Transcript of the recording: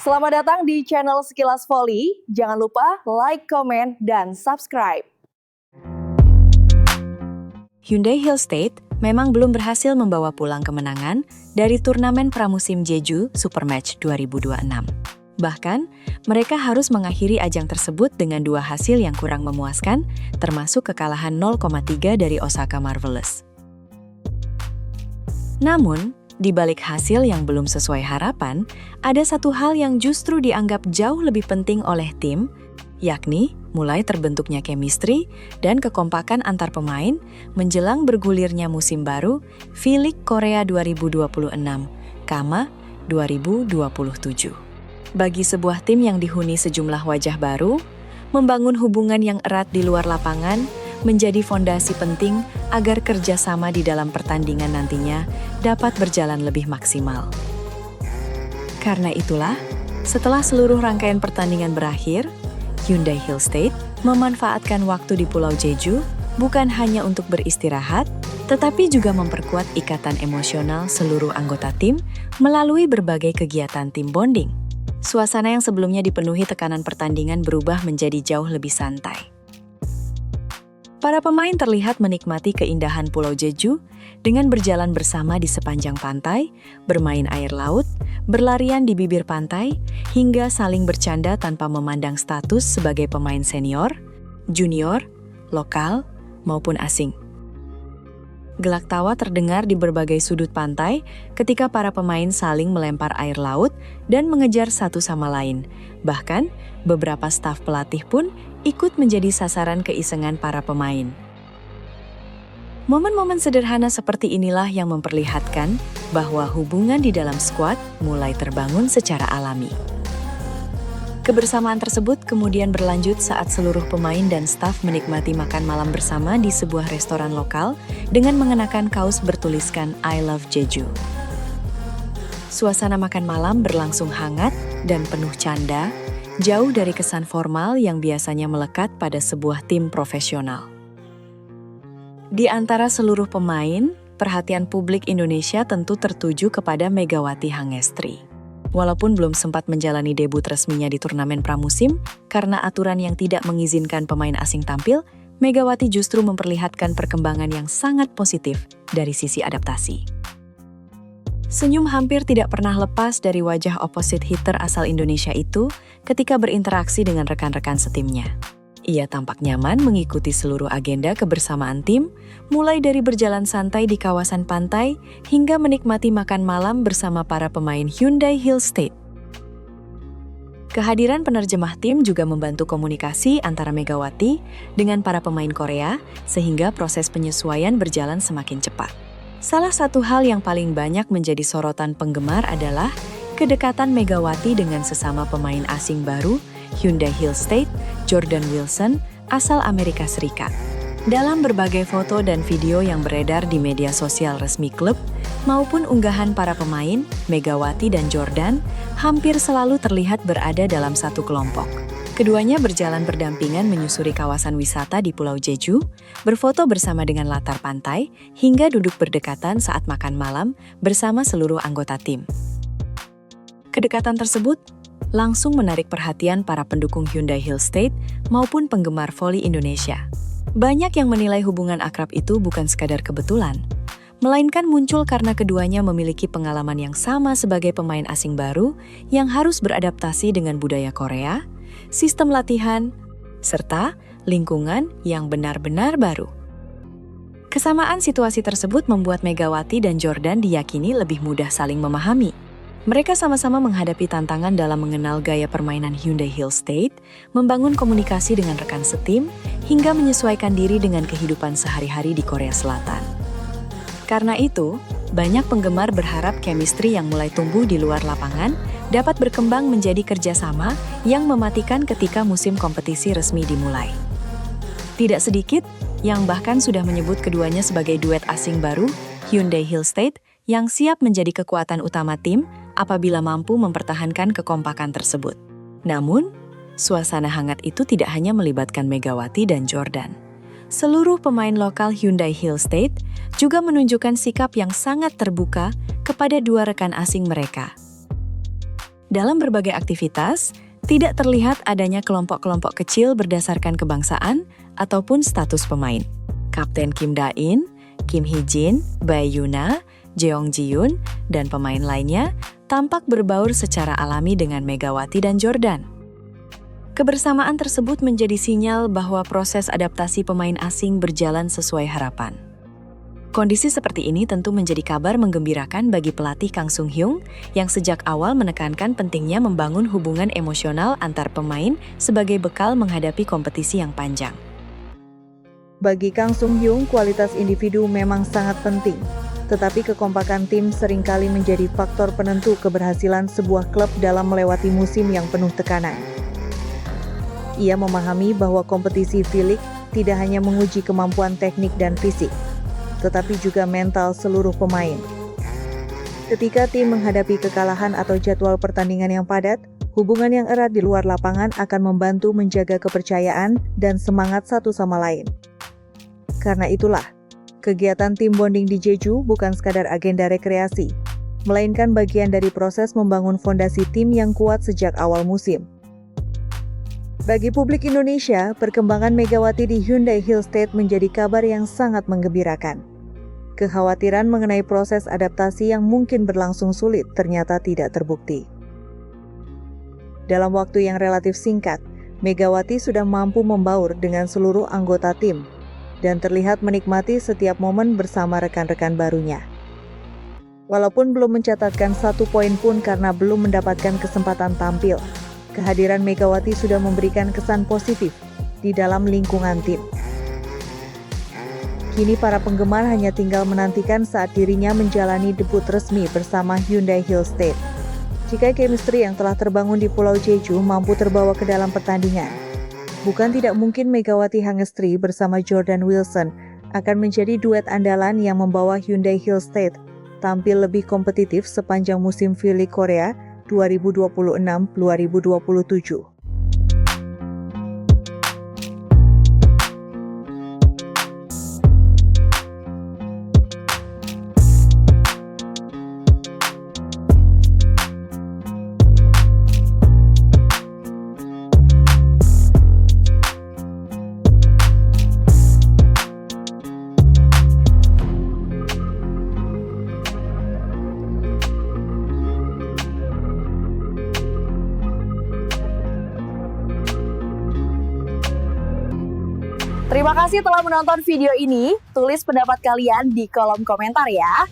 Selamat datang di channel Sekilas Voli. Jangan lupa like, komen, dan subscribe. Hyundai Hill State memang belum berhasil membawa pulang kemenangan dari turnamen pramusim Jeju Supermatch 2026. Bahkan, mereka harus mengakhiri ajang tersebut dengan dua hasil yang kurang memuaskan, termasuk kekalahan 0,3 dari Osaka Marvelous. Namun, di balik hasil yang belum sesuai harapan, ada satu hal yang justru dianggap jauh lebih penting oleh tim, yakni mulai terbentuknya chemistry dan kekompakan antar pemain menjelang bergulirnya musim baru V-League Korea 2026, KAMA 2027. Bagi sebuah tim yang dihuni sejumlah wajah baru, membangun hubungan yang erat di luar lapangan menjadi fondasi penting agar kerjasama di dalam pertandingan nantinya dapat berjalan lebih maksimal. Karena itulah, setelah seluruh rangkaian pertandingan berakhir, Hyundai Hill State memanfaatkan waktu di Pulau Jeju bukan hanya untuk beristirahat, tetapi juga memperkuat ikatan emosional seluruh anggota tim melalui berbagai kegiatan tim bonding. Suasana yang sebelumnya dipenuhi tekanan pertandingan berubah menjadi jauh lebih santai. Para pemain terlihat menikmati keindahan Pulau Jeju dengan berjalan bersama di sepanjang pantai, bermain air laut, berlarian di bibir pantai, hingga saling bercanda tanpa memandang status sebagai pemain senior, junior, lokal, maupun asing. Gelak tawa terdengar di berbagai sudut pantai ketika para pemain saling melempar air laut dan mengejar satu sama lain. Bahkan, beberapa staf pelatih pun ikut menjadi sasaran keisengan para pemain. Momen-momen sederhana seperti inilah yang memperlihatkan bahwa hubungan di dalam skuad mulai terbangun secara alami. Kebersamaan tersebut kemudian berlanjut saat seluruh pemain dan staf menikmati makan malam bersama di sebuah restoran lokal dengan mengenakan kaos bertuliskan I Love Jeju. Suasana makan malam berlangsung hangat dan penuh canda, jauh dari kesan formal yang biasanya melekat pada sebuah tim profesional. Di antara seluruh pemain, perhatian publik Indonesia tentu tertuju kepada Megawati Hangestri. Walaupun belum sempat menjalani debut resminya di turnamen pramusim, karena aturan yang tidak mengizinkan pemain asing tampil, Megawati justru memperlihatkan perkembangan yang sangat positif dari sisi adaptasi. Senyum hampir tidak pernah lepas dari wajah opposite hitter asal Indonesia itu ketika berinteraksi dengan rekan-rekan setimnya. Ia tampak nyaman mengikuti seluruh agenda kebersamaan tim, mulai dari berjalan santai di kawasan pantai hingga menikmati makan malam bersama para pemain Hyundai Hill State. Kehadiran penerjemah tim juga membantu komunikasi antara Megawati dengan para pemain Korea, sehingga proses penyesuaian berjalan semakin cepat. Salah satu hal yang paling banyak menjadi sorotan penggemar adalah kedekatan Megawati dengan sesama pemain asing baru, Hyundai Hill State, Jordan Wilson, asal Amerika Serikat. Dalam berbagai foto dan video yang beredar di media sosial resmi klub, maupun unggahan para pemain, Megawati dan Jordan hampir selalu terlihat berada dalam satu kelompok. Keduanya berjalan berdampingan menyusuri kawasan wisata di Pulau Jeju, berfoto bersama dengan latar pantai, hingga duduk berdekatan saat makan malam bersama seluruh anggota tim. Kedekatan tersebut langsung menarik perhatian para pendukung Hyundai Hill State maupun penggemar voli Indonesia. Banyak yang menilai hubungan akrab itu bukan sekadar kebetulan, melainkan muncul karena keduanya memiliki pengalaman yang sama sebagai pemain asing baru yang harus beradaptasi dengan budaya Korea, sistem latihan, serta lingkungan yang benar-benar baru. Kesamaan situasi tersebut membuat Megawati dan Jordan diyakini lebih mudah saling memahami. Mereka sama-sama menghadapi tantangan dalam mengenal gaya permainan Hyundai Hill State, membangun komunikasi dengan rekan setim, hingga menyesuaikan diri dengan kehidupan sehari-hari di Korea Selatan. Karena itu, banyak penggemar berharap chemistry yang mulai tumbuh di luar lapangan dapat berkembang menjadi kerjasama yang mematikan ketika musim kompetisi resmi dimulai. Tidak sedikit yang bahkan sudah menyebut keduanya sebagai duet asing baru, Hyundai Hill State, yang siap menjadi kekuatan utama tim apabila mampu mempertahankan kekompakan tersebut. Namun, suasana hangat itu tidak hanya melibatkan Megawati dan Jordan. Seluruh pemain lokal Hyundai Hill State juga menunjukkan sikap yang sangat terbuka kepada dua rekan asing mereka. Dalam berbagai aktivitas, tidak terlihat adanya kelompok-kelompok kecil berdasarkan kebangsaan ataupun status pemain. Kapten Kim Da-in, Kim Hee-jin, Bae Yuna, Jeong Ji-yoon, dan pemain lainnya tampak berbaur secara alami dengan Megawati dan Jordan. Kebersamaan tersebut menjadi sinyal bahwa proses adaptasi pemain asing berjalan sesuai harapan. Kondisi seperti ini tentu menjadi kabar menggembirakan bagi pelatih Kang Sung-hyung yang sejak awal menekankan pentingnya membangun hubungan emosional antar pemain sebagai bekal menghadapi kompetisi yang panjang. Bagi Kang Sung-hyung, kualitas individu memang sangat penting, tetapi kekompakan tim seringkali menjadi faktor penentu keberhasilan sebuah klub dalam melewati musim yang penuh tekanan. Ia memahami bahwa kompetisi V-League tidak hanya menguji kemampuan teknik dan fisik, tetapi juga mental seluruh pemain. Ketika tim menghadapi kekalahan atau jadwal pertandingan yang padat, hubungan yang erat di luar lapangan akan membantu menjaga kepercayaan dan semangat satu sama lain. Karena itulah, kegiatan tim bonding di Jeju bukan sekadar agenda rekreasi, melainkan bagian dari proses membangun fondasi tim yang kuat sejak awal musim. Bagi publik Indonesia, perkembangan Megawati di Hyundai Hill State menjadi kabar yang sangat menggembirakan. Kekhawatiran mengenai proses adaptasi yang mungkin berlangsung sulit ternyata tidak terbukti. Dalam waktu yang relatif singkat, Megawati sudah mampu membaur dengan seluruh anggota tim dan terlihat menikmati setiap momen bersama rekan-rekan barunya. Walaupun belum mencatatkan 1 poin pun karena belum mendapatkan kesempatan tampil, kehadiran Megawati sudah memberikan kesan positif di dalam lingkungan tim. Kini para penggemar hanya tinggal menantikan saat dirinya menjalani debut resmi bersama Hyundai Hill State. Jika chemistry yang telah terbangun di Pulau Jeju mampu terbawa ke dalam pertandingan, bukan tidak mungkin Megawati Hangestri bersama Jordan Wilson akan menjadi duet andalan yang membawa Hyundai Hill State tampil lebih kompetitif sepanjang musim V-League Korea 2026-2027. Terima kasih telah menonton video ini. Tulis pendapat kalian di kolom komentar ya.